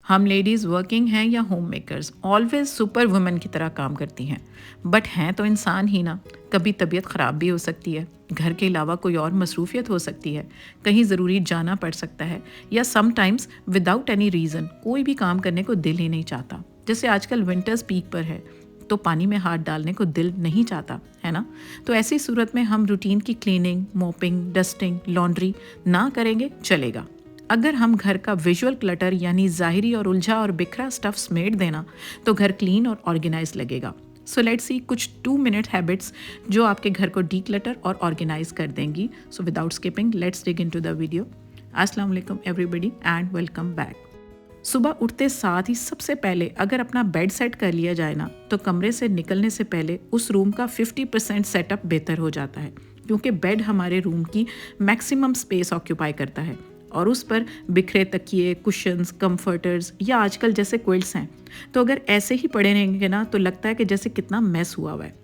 हम ladies working हैं या home makers always super women की तरह काम करती हैं, बट हैं तो इंसान ही ना। कभी तबीयत ख़राब भी हो सकती है, घर के अलावा कोई और मसरूफियत हो सकती है, कहीं ज़रूरी जाना पड़ सकता है, या समटाइम्स विदाउट एनी रीज़न कोई भी काम करने को दिल ही नहीं चाहता। जैसे आजकल विंटर्स पीक पर है तो पानी में हाथ डालने को दिल नहीं चाहता, है ना। तो ऐसी सूरत में हम रूटीन की क्लीनिंग, मॉपिंग, डस्टिंग, लॉन्ड्री ना करेंगे चलेगा। अगर हम घर का विजुअल क्लटर यानी ज़ाहिरी और उलझा और बिखरा स्टफ समेट देना तो घर क्लीन और ऑर्गेनाइज लगेगा। सो लेट्स सी कुछ 2 मिनट हैबिट्स जो आपके घर को डी क्लटर और ऑर्गेनाइज कर देंगी। So without skipping let's dig into the video. अस्सलाम वालेकुम एवरीबॉडी एंड वेलकम बैक। सुबह उठते साथ ही सबसे पहले अगर अपना बेड सेट कर लिया जाए ना तो कमरे से निकलने से पहले उस रूम का 50% सेटअप बेहतर हो जाता है, क्योंकि बेड हमारे रूम की मैक्सिमम स्पेस ऑक्यूपाई करता है और उस पर बिखरे तकिए, कुशन्स, कंफर्टर्स या आजकल जैसे क्विल्ट्स हैं तो अगर ऐसे ही पड़े रहेंगे ना तो लगता है कि जैसे कितना मैस हुआ हुआ है।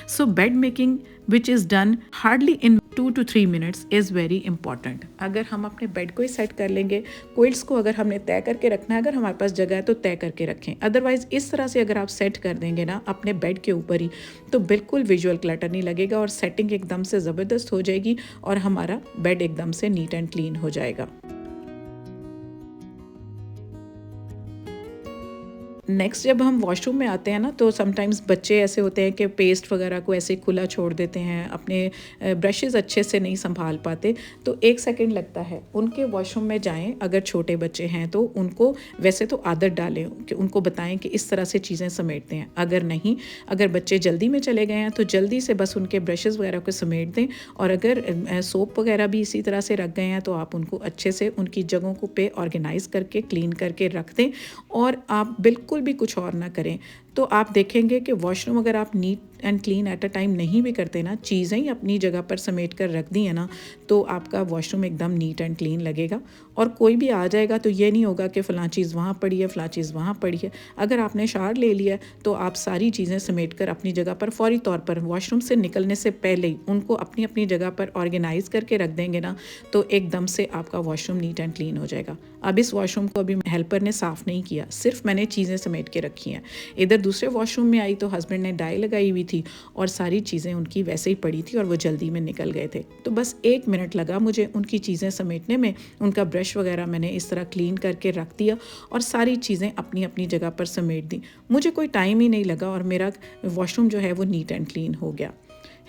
So bed making which is done hardly in 2 to 3 minutes is very important. अगर हम अपने बेड को ही सेट कर लेंगे, क्विल्ट्स को अगर हमने तय करके रखना है, अगर हमारे पास जगह है तो तय करके रखें। अदरवाइज़ इस तरह से अगर आप सेट कर देंगे ना अपने बेड के ऊपर ही तो बिल्कुल विजुअल क्लटर नहीं लगेगा और सेटिंग एकदम से ज़बरदस्त हो जाएगी और हमारा बेड एकदम से नीट एंड क्लीन हो जाएगा। नेक्स्ट जब हम वॉशरूम में आते हैं ना तो समटाइम्स बच्चे ऐसे होते हैं कि पेस्ट वगैरह को ऐसे खुला छोड़ देते हैं, अपने ब्रशेज़ अच्छे से नहीं संभाल पाते, तो 1 सेकंड लगता है। उनके वॉशरूम में जाएं, अगर छोटे बच्चे हैं तो उनको वैसे तो आदत डालें कि उनको बताएं कि इस तरह से चीज़ें समेटते हैं। अगर नहीं, अगर बच्चे जल्दी में चले गए हैं तो जल्दी से बस उनके ब्रशेज़ वगैरह को समेट दें, और अगर सोप वगैरह भी इसी तरह से रख गए हैं तो आप उनको अच्छे से उनकी जगहों को पे ऑर्गेनाइज़ करके क्लीन करके रख दें। और आप बिल्कुल भी कुछ और ना करें तो आप देखेंगे कि वॉशरूम अगर आप neat and clean at a time नहीं भी करते ना, चीज़ें ही अपनी जगह पर समेट कर रख दी है ना, तो आपका वॉशरूम एकदम नीट एंड क्लीन लगेगा। और कोई भी आ जाएगा तो ये नहीं होगा कि फ़लाँ चीज़ वहाँ पड़ी है, फ़लाँ चीज़ वहाँ पड़ी है। अगर आपने शावर ले लिया है तो आप सारी चीज़ें समेट कर अपनी जगह पर फौरी तौर पर वॉशरूम से निकलने से पहले ही उनको अपनी अपनी जगह पर ऑर्गेनाइज़ करके रख देंगे ना, तो एकदम से आपका वॉशरूम नीट एंड क्लीन हो जाएगा। अब इस वॉशरूम को अभी हेल्पर ने साफ़ नहीं किया, सिर्फ मैंने चीज़ें समेट के रखी हैं। इधर दूसरे वॉशरूम में आई तो हस्बैंड ने डाई लगाई हुई थी और सारी चीज़ें उनकी वैसे ही पड़ी थी और वो जल्दी में निकल गए थे। तो बस 1 मिनट लगा मुझे उनकी चीज़ें समेटने में। उनका ब्रश वगैरह मैंने इस तरह क्लीन करके रख दिया और सारी चीज़ें अपनी अपनी जगह पर समेट दी। मुझे कोई टाइम ही नहीं लगा और मेरा वॉशरूम जो है वो नीट एंड क्लीन हो गया।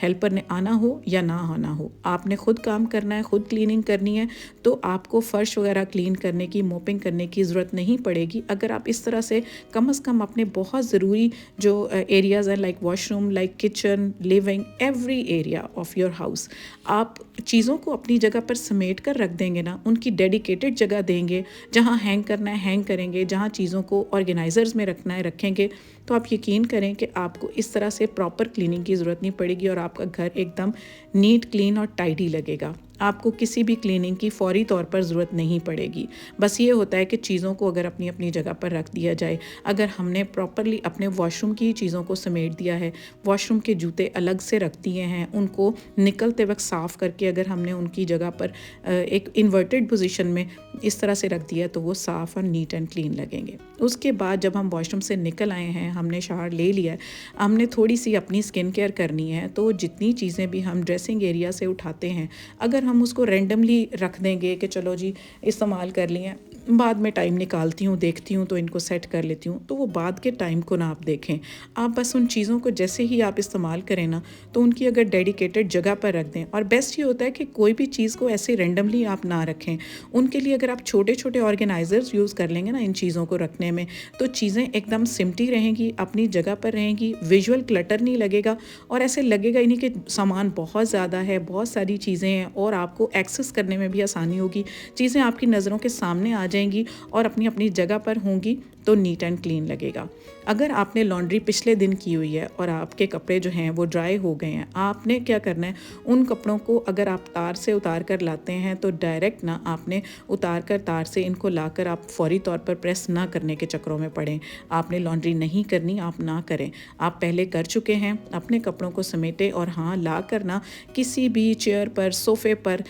हेल्पर ने आना हो या ना आना हो, आपने खुद काम करना है, खुद क्लीनिंग करनी है, तो आपको फ़र्श वगैरह क्लीन करने की, मोपिंग करने की ज़रूरत नहीं पड़ेगी। अगर आप इस तरह से कम से कम अपने बहुत ज़रूरी जो एरियाज़ हैं like washroom, like kitchen, living, every area of your house, आप चीज़ों को अपनी जगह पर समेट कर रख देंगे ना, उनकी डेडिकेटेड जगह देंगे, जहाँ हैंग करना है हैंग करेंगे, जहाँ चीज़ों को ऑर्गेनाइज़र्स में रखना है रखेंगे, तो आप यकीन करें कि आपको इस तरह से प्रॉपर क्लीनिंग की ज़रूरत नहीं पड़ेगी और आपका घर एकदम नीट, क्लीन और टाइडी लगेगा। आपको किसी भी क्लीनिंग की फौरी तौर पर ज़रूरत नहीं पड़ेगी। बस ये होता है कि चीज़ों को अगर अपनी अपनी जगह पर रख दिया जाए। अगर हमने प्रॉपरली अपने वॉशरूम की चीज़ों को समेट दिया है, वॉशरूम के जूते अलग से रख दिए हैं, उनको निकलते वक्त साफ़ करके अगर हमने उनकी जगह पर एक इन्वर्टेड पोजीशन में इस तरह से रख दिया तो वो साफ़ और नीट एंड क्लीन लगेंगे। उसके बाद जब हम वॉशरूम से निकल आए हैं, हमने शावर ले लिया है, हमने थोड़ी सी अपनी स्किन केयर करनी है, तो जितनी चीज़ें भी हम ड्रेसिंग एरिया से उठाते हैं, अगर हम उसको रैंडमली रख देंगे कि चलो जी इस्तेमाल कर लिए, बाद में टाइम निकालती हूँ, देखती हूँ तो इनको सेट कर लेती हूँ, तो वो बाद के टाइम को ना आप देखें। आप बस उन चीज़ों को जैसे ही आप इस्तेमाल करें ना तो उनकी अगर डेडिकेटेड जगह पर रख दें। और बेस्ट ये होता है कि कोई भी चीज़ को ऐसे रैंडमली आप ना रखें। उनके लिए अगर आप छोटे छोटे ऑर्गेनाइजर्स यूज़ कर लेंगे ना इन चीज़ों को रखने में, तो चीज़ें एकदम सिमटी रहेंगी, अपनी जगह पर रहेंगी, विजुअल क्लटर नहीं लगेगा और ऐसे लगेगा ही नहीं कि सामान बहुत ज़्यादा है, बहुत सारी चीज़ें हैं, और आपको एक्सेस करने में भी आसानी होगी। चीज़ें आपकी नज़रों के सामने आ जाएंगी और अपनी अपनी जगह पर होंगी तो नीट एंड क्लीन लगेगा। अगर आपने लॉन्ड्री पिछले दिन की हुई है और आपके कपड़े जो हैं वो ड्राई हो गए हैं, आपने क्या करना है, उन कपड़ों को अगर आप तार से उतार कर लाते हैं तो डायरेक्ट ना आपने उतार कर तार से इनको लाकर आप फौरी तौर पर प्रेस ना करने के चक्करों में पड़ें। आपने लॉन्ड्री नहीं करनी, आप ना करें। आप पहले कर चुके हैं, अपने कपड़ों को समेटें और हाँ, ला कर ना किसी भी चेयर पर, सोफ़े पर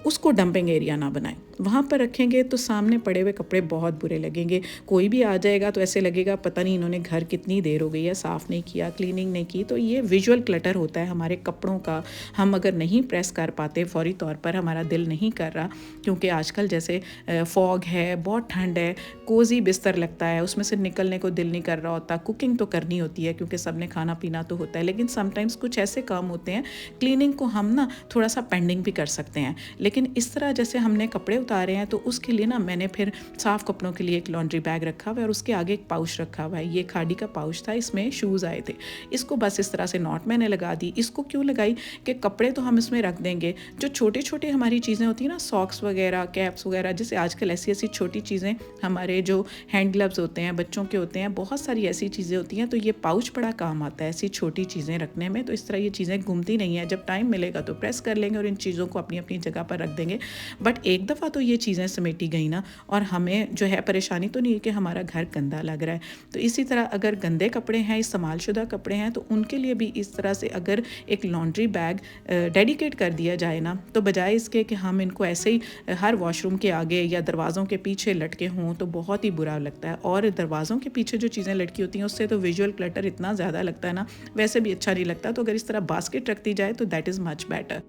उसको डंपिंग एरिया ना बनाएं। वहाँ पर रखेंगे तो सामने पड़े हुए कपड़े बहुत बुरे लगेंगे। कोई भी आ जाएगा तो ऐसे लगेगा पता नहीं इन्होंने घर कितनी देर हो गई है, साफ़ नहीं किया, क्लीनिंग नहीं की। तो ये विजुअल क्लटर होता है हमारे कपड़ों का। हम अगर नहीं प्रेस कर पाते फ़ौरी तौर पर, हमारा दिल नहीं कर रहा, क्योंकि आजकल जैसे फॉग है, बहुत ठंड है, कोज़ी बिस्तर लगता है, उसमें से निकलने को दिल नहीं कर रहा होता। कुकिंग तो करनी होती है क्योंकि सबने खाना पीना तो होता है, लेकिन समटाइम्स कुछ ऐसे काम होते हैं, क्लीनिंग को हम ना थोड़ा सा पेंडिंग भी कर सकते हैं। लेकिन इस तरह जैसे हमने कपड़े उतारे हैं तो उसके लिए ना मैंने फिर साफ़ कपड़ों के लिए एक लॉन्ड्री बैग रखा हुआ है और उसके आगे एक पाउच रखा हुआ है। ये खादी का पाउच था, इसमें शूज़ आए थे। इसको बस इस तरह से नॉट मैंने लगा दी। इसको क्यों लगाई कि कपड़े तो हम इसमें रख देंगे, जो छोटे छोटे हमारी चीज़ें होती हैं ना, सॉक्स वगैरह, कैप्स वगैरह, जैसे आजकल ऐसी ऐसी छोटी चीज़ें, हमारे जो हैंड ग्लव्स होते हैं बच्चों के होते हैं, बहुत सारी ऐसी चीज़ें होती हैं, तो ये पाउच बड़ा काम आता है ऐसी छोटी चीज़ें रखने में। तो इस तरह ये चीज़ें घूमती नहीं है, जब टाइम मिलेगा तो प्रेस कर लेंगे और इन चीज़ों को अपनी अपनी जगह पर रख देंगे। बट एक दफ़ा तो ये चीज़ें समेटी गई ना, और हमें जो है परेशानी तो नहीं है कि हमारा घर गंदा लग रहा है। तो इसी तरह अगर गंदे कपड़े हैं, इस्तेमालशुदा कपड़े हैं, तो उनके लिए भी इस तरह से अगर एक लॉन्ड्री बैग डेडिकेट कर दिया जाए ना, तो बजाय इसके कि हम इनको ऐसे ही हर वॉशरूम के आगे या दरवाज़ों के पीछे लटके हों, तो बहुत ही बुरा लगता है। और दरवाज़ों के पीछे जो चीज़ें लटकी होती हैं उससे तो विजुअल क्लटर इतना ज़्यादा लगता है ना, वैसे भी अच्छा नहीं लगता। तो अगर इस तरह बास्केट रख दी जाए तो दैट इज़ मच बेटर।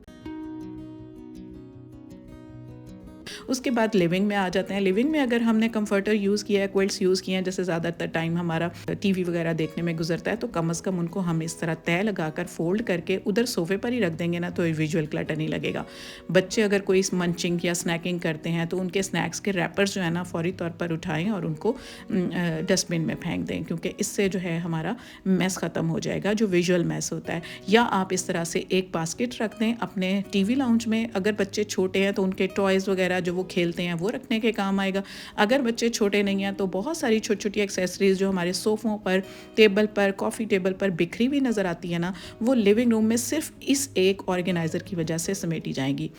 उसके बाद लिविंग में आ जाते हैं। लिविंग में अगर हमने कंफर्टर यूज़ किया है, क्विल्ट्स यूज़ किए हैं, जैसे ज़्यादातर टाइम हमारा टीवी वगैरह देखने में गुजरता है, तो कम से कम उनको हम इस तरह तय लगाकर फोल्ड करके उधर सोफ़े पर ही रख देंगे ना, तो विजुअल क्लटर नहीं लगेगा। बच्चे अगर कोई मंचिंग या स्नैकिंग करते हैं तो उनके स्नैक्स के रैपर्स जो है ना, फौरी तौर पर उठाएं और उनको डस्टबिन में फेंक दें, क्योंकि इससे जो है हमारा मैस ख़त्म हो जाएगा, जो विजुअल मैस होता है। या आप इस तरह से एक बास्केट रख दें अपने टीवी लाउंज में। अगर बच्चे छोटे हैं तो उनके टॉयज़ वगैरह जो वो खेलते हैं वो रखने के काम आएगा। अगर बच्चे छोटे नहीं हैं तो बहुत सारी छोटी छोटी एक्सेसरीज जो हमारे सोफ़ों पर, टेबल पर, कॉफ़ी टेबल पर बिखरी हुई नज़र आती है ना, वो लिविंग रूम में सिर्फ इस एक ऑर्गेनाइज़र की वजह से समेटी जाएंगी।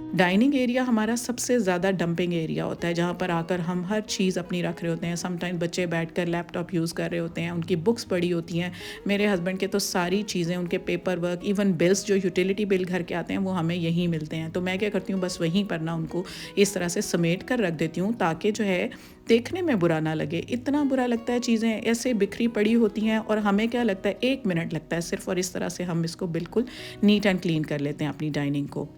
डाइनिंग एरिया हमारा सबसे ज़्यादा डंपिंग एरिया होता है, जहाँ पर आकर हम हर चीज़ अपनी रख रहे होते हैं। समटाइम बच्चे बैठकर लैपटॉप यूज़ कर रहे होते हैं, उनकी बुक्स पड़ी होती हैं। मेरे हस्बैंड के तो सारी चीज़ें, उनके पेपर वर्क, इवन बिल्स, जो यूटिलिटी बिल घर के आते हैं, वो हमें यहीं मिलते हैं। तो मैं क्या करती हूँ, बस वहीं पर ना उनको इस तरह से समेट कर रख देती हूँ, ताकि जो है देखने में बुरा ना लगे। इतना बुरा लगता है, चीज़ें ऐसे बिखरी पड़ी होती हैं और हमें क्या लगता है, 1 मिनट लगता है सिर्फ, और इस तरह से हम इसको बिल्कुल नीट एंड क्लीन कर लेते हैं अपनी डाइनिंग को।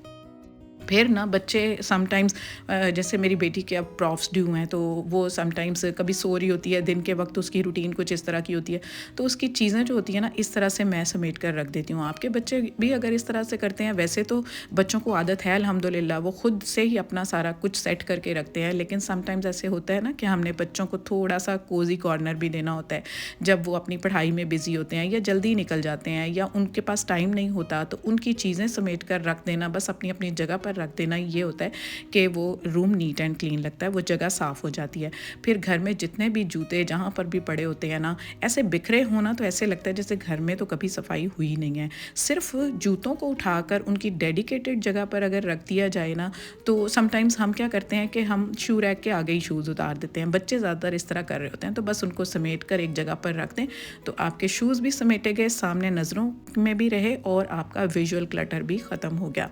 फिर ना बच्चे समटाइम्स, जैसे मेरी बेटी के अब प्रॉफ्स ड्यू हैं, तो वो समटाइम्स कभी सो रही होती है, दिन के वक्त उसकी रूटीन कुछ इस तरह की होती है, तो उसकी चीज़ें जो होती है ना, इस तरह से मैं समेट कर रख देती हूँ। आपके बच्चे भी अगर इस तरह से करते हैं, वैसे तो बच्चों को आदत है अल्हम्दुलिल्लाह, वो खुद से ही अपना सारा कुछ सेट करके रखते हैं, लेकिन समटाइम्स ऐसे होता है ना कि हमने बच्चों को थोड़ा सा कोजी कॉर्नर भी देना होता है। जब वो अपनी पढ़ाई में बिज़ी होते हैं या जल्दी निकल जाते हैं या उनके पास टाइम नहीं होता, तो उनकी चीज़ें समेट कर रख देना, बस अपनी अपनी जगह पर रख देना, ये होता है कि वो रूम नीट एंड क्लीन लगता है, वो जगह साफ़ हो जाती है। फिर घर में जितने भी जूते जहाँ पर भी पड़े होते हैं ना, ऐसे बिखरे होना, तो ऐसे लगता है जैसे घर में तो कभी सफाई हुई नहीं है। सिर्फ जूतों को उठाकर उनकी डेडिकेटेड जगह पर अगर रख दिया जाए ना, तो समटाइम्स हम क्या करते हैं कि हम शू रैक के आगे ही शूज़ उतार देते हैं। बच्चे ज़्यादातर इस तरह कर रहे होते हैं, तो बस उनको समेट कर एक जगह पर रख दें, तो आपके शूज़ भी समेटे गए, सामने नज़रों में भी रहे और आपका विजुअल क्लटर भी ख़त्म हो गया।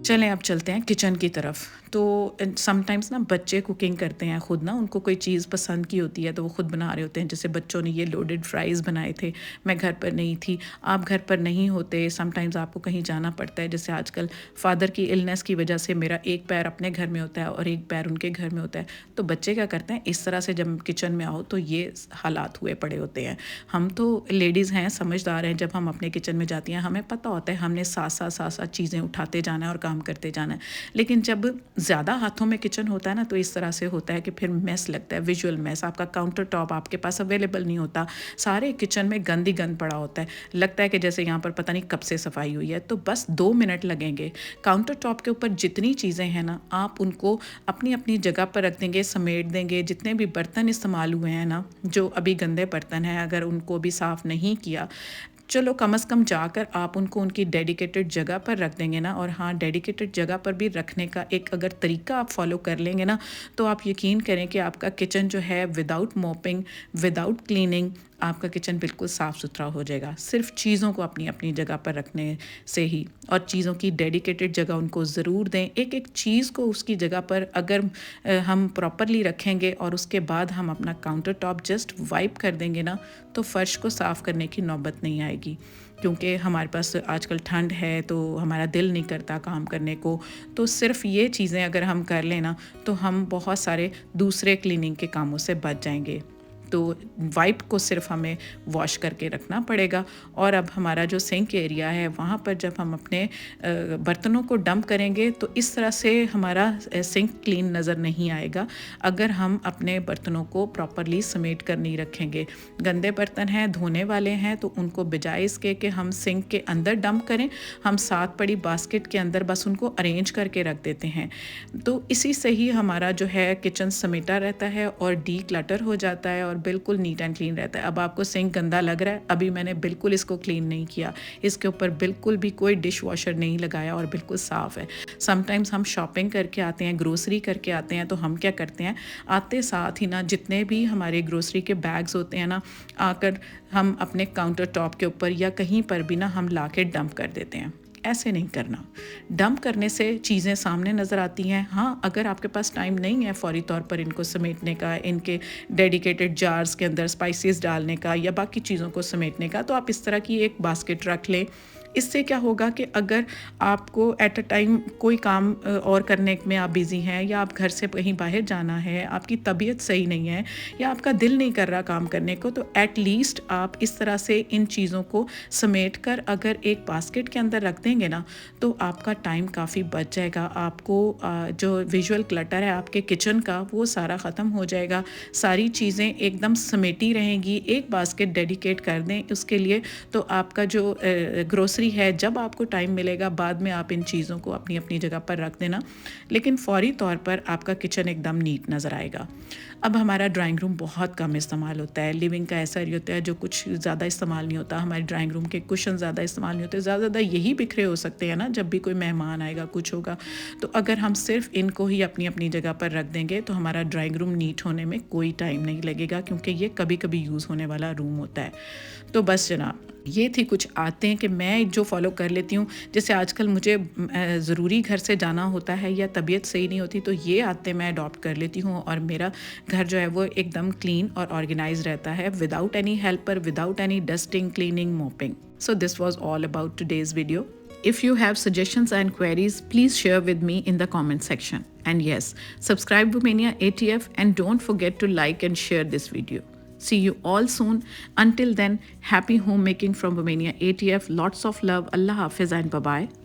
चलें अब चलते हैं किचन की तरफ। तो समटाइम्स ना बच्चे कुकिंग करते हैं खुद ना, उनको कोई चीज़ पसंद की होती है तो वो खुद बना रहे होते हैं। जैसे बच्चों ने ये लोडेड फ्राइज़ बनाए थे, मैं घर पर नहीं थी, आप घर पर नहीं होते, समटाइम्स आपको कहीं जाना पड़ता है। जैसे आजकल फादर की इलनेस की वजह से मेरा एक पैर अपने घर में होता है और एक पैर उनके घर में होता है, तो बच्चे क्या करते हैं, इस तरह से जब किचन में आओ तो ये हालात हुए पड़े होते हैं। हम तो लेडीज़ हैं, समझदार हैं, जब हम अपने किचन में जाती हैं हमें पता होता है हमने साथ साथ चीज़ें उठाते जाना है और काम करते जाना है। लेकिन जब ज़्यादा हाथों में किचन होता है ना, तो इस तरह से होता है कि फिर मेस लगता है, विजुअल मेस। आपका काउंटर टॉप आपके पास अवेलेबल नहीं होता, सारे किचन में गंद ही गंद पड़ा होता है, लगता है कि जैसे यहाँ पर पता नहीं कब से सफाई हुई है। तो बस 2 मिनट लगेंगे। काउंटर टॉप के ऊपर जितनी चीज़ें हैं ना, आप उनको अपनी अपनी जगह पर रख देंगे, समेट देंगे। जितने भी बर्तन इस्तेमाल हुए हैं ना, जो अभी गंदे बर्तन हैं, अगर उनको भी साफ़ नहीं किया, चलो कम से कम जाकर आप उनको उनकी डेडिकेटेड जगह पर रख देंगे ना। और हाँ, डेडिकेटेड जगह पर भी रखने का एक अगर तरीका आप फॉलो कर लेंगे ना, तो आप यकीन करें कि आपका किचन जो है विदाउट मॉपिंग, विदाउट क्लीनिंग, आपका किचन बिल्कुल साफ़ सुथरा हो जाएगा। सिर्फ चीज़ों को अपनी अपनी जगह पर रखने से ही, और चीज़ों की डेडिकेटेड जगह उनको ज़रूर दें। एक एक चीज़ को उसकी जगह पर अगर हम प्रॉपरली रखेंगे और उसके बाद हम अपना काउंटर टॉप जस्ट वाइप कर देंगे ना, तो फ़र्श को साफ़ करने की नौबत नहीं आएगी। क्योंकि हमारे पास आजकल ठंड है तो हमारा दिल नहीं करता काम करने को, तो सिर्फ ये चीज़ें अगर हम कर लें ना, तो हम बहुत सारे दूसरे क्लीनिंग के कामों से बच जाएंगे। तो वाइप को सिर्फ हमें वॉश करके रखना पड़ेगा। और अब हमारा जो सिंक एरिया है, वहाँ पर जब हम अपने बर्तनों को डंप करेंगे तो इस तरह से हमारा सिंक क्लीन नज़र नहीं आएगा अगर हम अपने बर्तनों को प्रॉपरली समेट कर नहीं रखेंगे। गंदे बर्तन हैं, धोने वाले हैं, तो उनको बजाय इसके कि हम सिंक के अंदर डंप करें, हम साथ पड़ी बास्केट के अंदर बस उनको अरेंज करके रख देते हैं। तो इसी से ही हमारा जो है किचन समेटा रहता है और डी क्लटर हो जाता है और बिल्कुल नीट एंड क्लीन रहता है। अब आपको सिंक गंदा लग रहा है, अभी मैंने बिल्कुल इसको क्लीन नहीं किया, इसके ऊपर बिल्कुल भी कोई डिश वॉशर नहीं लगाया और बिल्कुल साफ़ है। समटाइम्स हम शॉपिंग करके आते हैं, ग्रोसरी करके आते हैं, तो हम क्या करते हैं, आते साथ ही ना जितने भी हमारे ग्रोसरी के बैग्स होते हैं ना, आकर हम अपने काउंटर टॉप के ऊपर या कहीं पर भी ना हम ला के डंप कर देते हैं। ऐसे नहीं करना। डंप करने से चीज़ें सामने नज़र आती हैं। हाँ, अगर आपके पास टाइम नहीं है फ़ौरी तौर पर इनको समेटने का, इनके डेडिकेटेड जार्स के अंदर स्पाइसेस डालने का या बाकी चीज़ों को समेटने का, तो आप इस तरह की एक बास्केट रख लें। इससे क्या होगा कि अगर आपको एट अ टाइम कोई काम और करने में आप बिज़ी हैं, या आप घर से कहीं बाहर जाना है, आपकी तबीयत सही नहीं है, या आपका दिल नहीं कर रहा काम करने को, तो एट लीस्ट आप इस तरह से इन चीज़ों को समेट कर अगर एक बास्केट के अंदर रख देंगे ना, तो आपका टाइम काफ़ी बच जाएगा। आपको जो विजुअल क्लटर है आपके किचन का, वो सारा ख़त्म हो जाएगा। सारी चीज़ें एकदम समेटी रहेंगी। एक बास्केट डेडिकेट कर दें उसके लिए, तो आपका जो ग्रोसरी है, जब आपको टाइम मिलेगा बाद में आप इन चीज़ों को अपनी अपनी जगह पर रख देना, लेकिन फौरी तौर पर आपका किचन एकदम नीट नज़र आएगा। अब हमारा ड्राइंग रूम बहुत कम इस्तेमाल होता है। लिविंग का ऐसा एरिया होता है जो कुछ ज़्यादा इस्तेमाल नहीं होता। हमारे ड्राइंग रूम के कुशन ज़्यादा इस्तेमाल नहीं होते, ज़्यादा यही बिखरे हो सकते हैं ना, जब भी कोई मेहमान आएगा, कुछ होगा। तो अगर हम सिर्फ इनको ही अपनी अपनी जगह पर रख देंगे तो हमारा ड्राइंग रूम नीट होने में कोई टाइम नहीं लगेगा, क्योंकि ये कभी कभी यूज़ होने वाला रूम होता है। तो बस जनाब, ये थी कुछ आदतें कि मैं जो फॉलो कर लेती हूँ। जैसे आजकल मुझे ज़रूरी घर से जाना होता है या तबीयत सही नहीं होती, तो ये आदतें मैं अडॉप्ट कर लेती हूँ और मेरा घर जो है वो एकदम क्लीन और ऑर्गेनाइज रहता है, without any helper, without any dusting, cleaning, mopping. So this was all about today's video. If you have suggestions and queries, please share with me in the comment section. And yes, subscribe Romania ATF and don't forget to like and share this video. See you all soon. Until then, happy homemaking from Romania ATF. Lots of love. Allah Hafiz and bye-bye.